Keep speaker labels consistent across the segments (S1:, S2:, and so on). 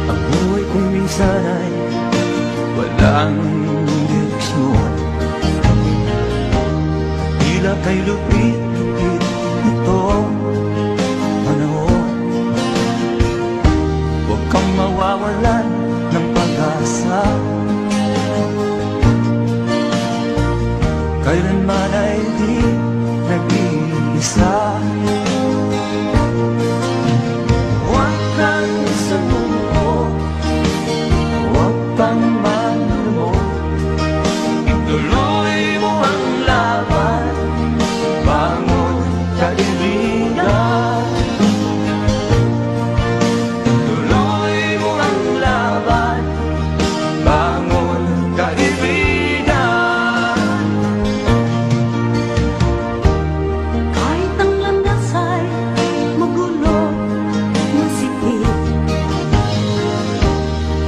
S1: Ang buhay kong minsan ay walang direksyon, tila kay lupit-lupit itong panahon. Huwag kang mawawalan ng pag-asa, kailanman ay di nag-iisa. Huwag kang sumuko, huwag kang malumo, ituloy mo ang laban, bangon kaibigan. Ituloy mo ang laban, bangon kaibigan.
S2: Kahit ang landas ay magulo, masipit,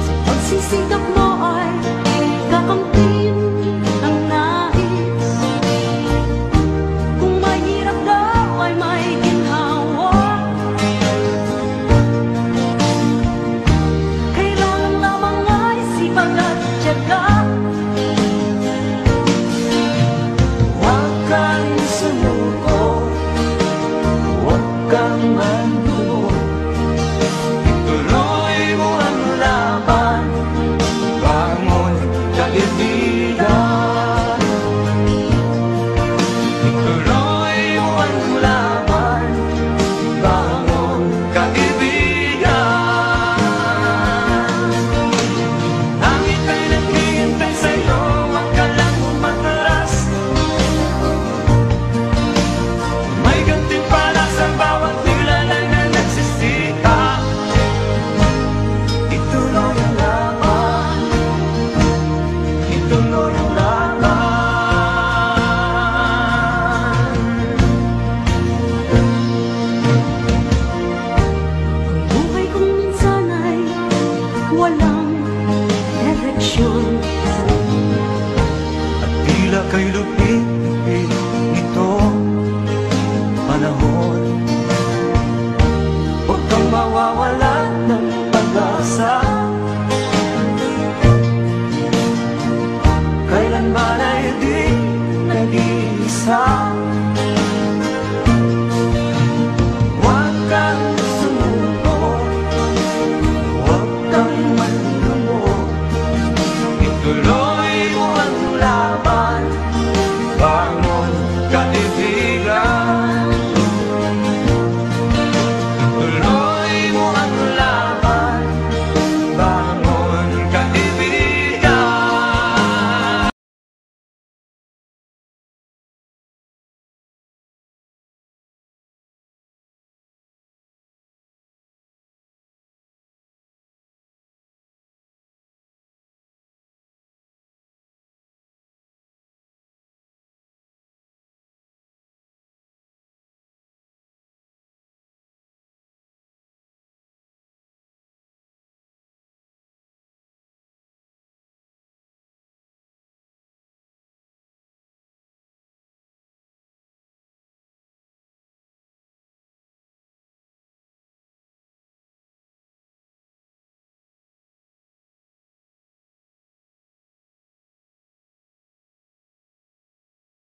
S2: sa pagsisikap mo ay kakamtin ang nais. Kung mahirap daw ay may ginhawa, kailangan lamang ay sipag at tiyaga.
S1: Huwag kang sumuko, huwag kang malumo, ituloy mo ang laban, bangon kaibigan. Ituloy mo ang laban, bangon kaibigan. Langit ay naghihintay sa'yo, huwag ka lang umatras. May gantimpala sa bawat nilalang na nagsisikap. Ituloy ang laban, ituloy ang laban.
S2: Buhay kong minsan ay walang direksyon,